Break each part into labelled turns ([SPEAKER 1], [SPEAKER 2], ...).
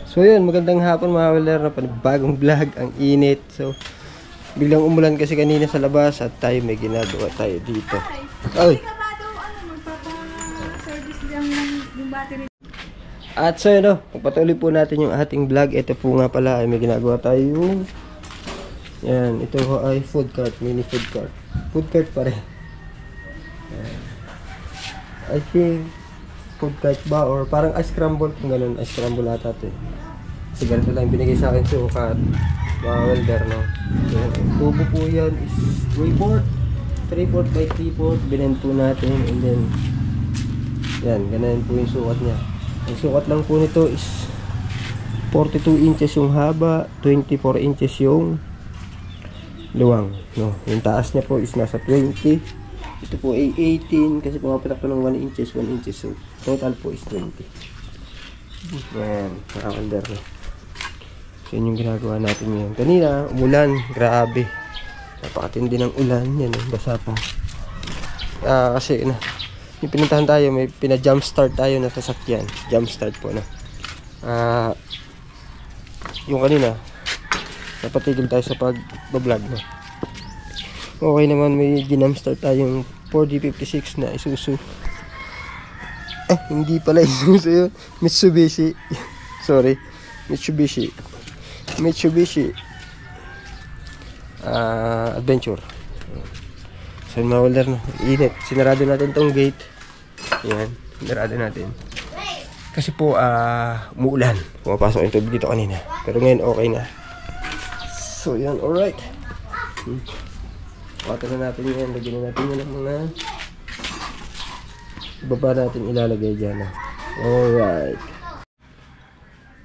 [SPEAKER 1] So yun, magandang hapon mga welder na panibagong vlog, ang init. So biglang umulan kasi kanina sa labas at tayo may ginagawa tayo dito. Ay! At so yun o, pagpatuloy po natin yung ating vlog. Ito po nga pala ay may ginagawa tayo yung yan, ito ay food cart, mini food cart. Food cart pa rin. I think food cart ba or parang ice crumble, kung ganun, ice crumble ata ito eh. Kasi ganito lang binigay sa akin sukat mga welder, no. Yan, tubo po yan is 3/4 by 3/4, binend po natin and then yan, ganun po yung sukat nya. Ang sukat lang po nito is 42 inches yung haba, 24 inches yung luwang, no. Yung taas nya po is nasa 20. Ito po ay 18 kasi pumapatak to ng 1 inches, 1 inches. So, total po is 20. Ayan, mga welder. So, yun yung ginagawa natin ngayon. Kanina, umulan. Grabe. Napakatindi ng ulan. Yan, basa pa. Kasi, yung pinuntahan tayo, may pina-jump start tayo na sasakyan. Jump start po, na. Yung kanina, napatigil tayo sa pag-vlog, no. Okay naman, may ginam start tayong 4D56 na Isuzu. Hindi pala Isuzu yun. Mitsubishi. Sorry. Mitsubishi Adventure. So mga welder, no, init. Sinarado natin tong gate. Yan, sinarado natin. Kasi po, umuulan. Pumapasok yung tubig dito kanina. Pero ngayon okay na. So yan, alright. Water na natin yan, lagyan na natin yan ng mga baba natin ilalagay dyan. Alright.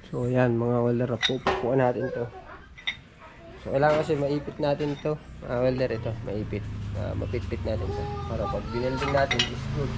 [SPEAKER 1] So yan mga welder, pupukuan natin to. So kailangan kasi maipit natin to mga welder, ito maipit, mapitpit natin to para pag binelding natin is good.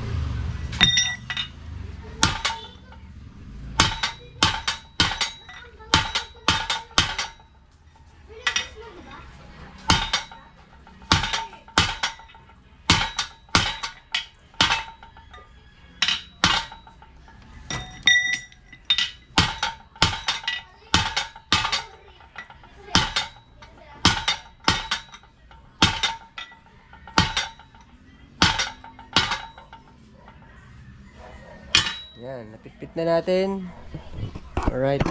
[SPEAKER 1] Yan, napitpit na natin. Alright,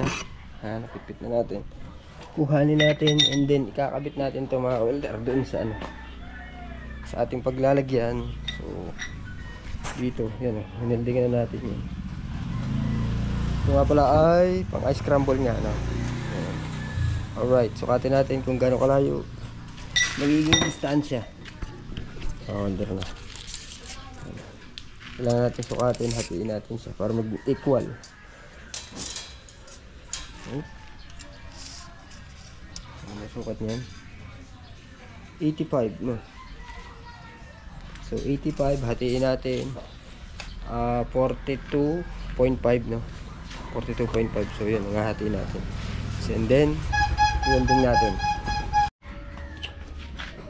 [SPEAKER 1] napitpit na natin. Kuhanin natin and then ikakabit natin to mga welder doon sa sa ating paglalagyan. So dito, yan hineldingan na natin yan. Ito nga pala ay pang ice crumble nga, no. Yan. Alright, sukatin natin kung gaano kalayo magiging distansya. Welder na. Kailangan natin sukatin, hatiin natin siya para mag-equal. Okay. Ano sukat niyan? 85, no? So 85, hatiin natin 42.5, no? 42.5. So yun, hatiin natin. So, and then welding natin.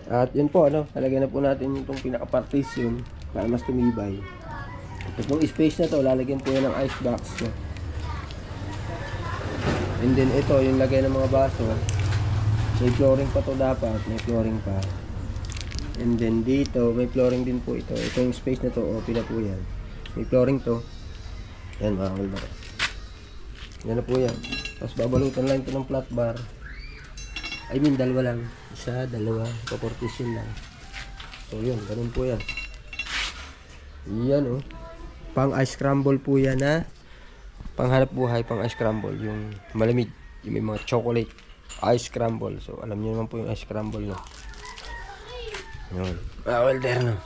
[SPEAKER 1] At yun po, halagyan na po natin itong pinaka-partition para mas tumibay. Itong space na to, lalagyan po yan ng ice box, no? And then ito, yung lagay ng mga baso, may flooring pa to dapat, may flooring pa. And then dito, may flooring din po ito. Itong space na to, open na po yan. May flooring to. Yan mga welder. Yan na po yan. Tapos babalutan lang ito ng flat bar. I mean, dalawa lang. Isa, dalawa, paportisyon lang. So yun, ganun po yan. Yan pang ice crumble po yan, panghanap buhay, pang ice crumble, yung malamig, yung may mga chocolate ice crumble. So alam niyo naman po yung ice crumble, no. Yun, welder, no.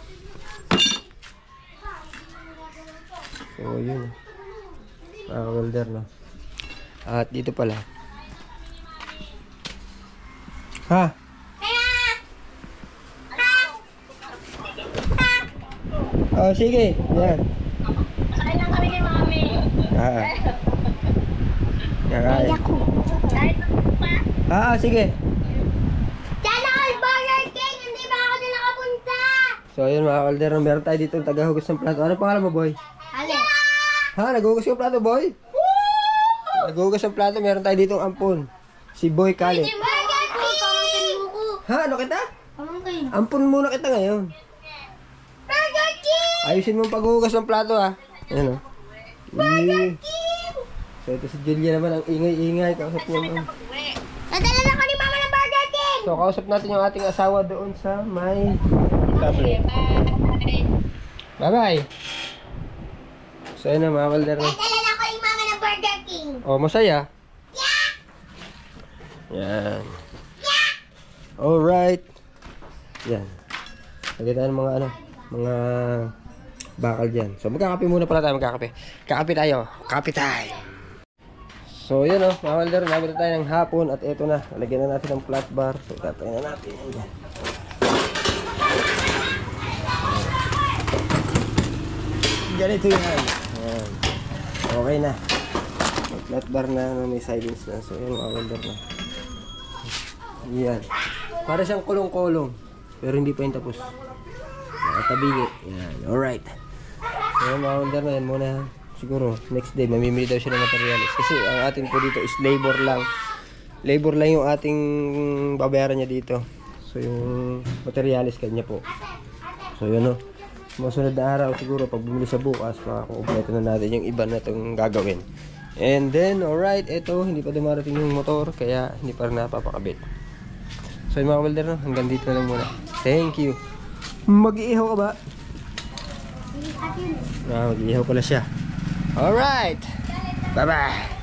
[SPEAKER 1] So yun, welder, no. At dito pala sige, yan.
[SPEAKER 2] Kain lang kami kay mami.
[SPEAKER 1] Kaya
[SPEAKER 2] ako. Kahit pa?
[SPEAKER 1] Sige.
[SPEAKER 2] Channel Burger King, hindi ba ako na nakapunta?
[SPEAKER 1] So ayun mga welder, meron tayo dito tagahugas ng plato. Ano pangalan mo, boy?
[SPEAKER 2] Ale.
[SPEAKER 1] Naghugas yung plato, boy? Naghugas ng plato, meron tayo ditong ampon. Si Boy Kalit.
[SPEAKER 2] Burger King!
[SPEAKER 1] Ha? Ano kita?
[SPEAKER 2] Pamangkin.
[SPEAKER 1] Ampon muna kita ngayon.
[SPEAKER 2] Burger King!
[SPEAKER 1] Ayusin mo ang paghugas ng plato ha. Ayan o.
[SPEAKER 2] Burger King!
[SPEAKER 1] So ito si Julia naman, ang ingay-ingay. Kausap niya naman.
[SPEAKER 2] Nadala na ko ni Mama ng Burger King!
[SPEAKER 1] So kausap natin yung ating asawa doon sa may tablet. Bye-bye. So yun na mga kalder na.
[SPEAKER 2] Nadala na ko ni Mama ng Burger King!
[SPEAKER 1] Oh, masaya? Yan. Alright. Yan. Lagyan tayo ng mga ano, mga bakal dyan. So magkakape muna pala tayo, magkakape. Kakape tayo. Kape time. So yun o, mga kalder, nabito tayo ng hapon at eto na. Lagyan na natin ng flat bar. So tatayin na natin. Yan. Ganito yan. Yan. Okay na. May flat bar na, may silence na. So yun, mga kalder na. Yan. Para siyang kulong-kulong. Pero hindi pa yung tapos. Nakatabigi. Yan. Alright. So yun, mga kalder na yan muna. Siguro, next day, mamimili daw siya ng materials. Kasi ang atin po dito is labor lang. Labor lang yung ating babayaran niya dito. So yung materials kanya po. So yun o. Masunod na araw siguro, pag bumili sa bukas, makakumpleto na natin yung iba na itong gagawin. And then, alright, eto, hindi pa dumarating yung motor, kaya hindi pa rin napapakabit. So yung mga welder, no, hanggang dito na lang muna. Thank you. Mag-iihaw ka ba? Mag-iihaw pala siya. Alright. Bye-bye.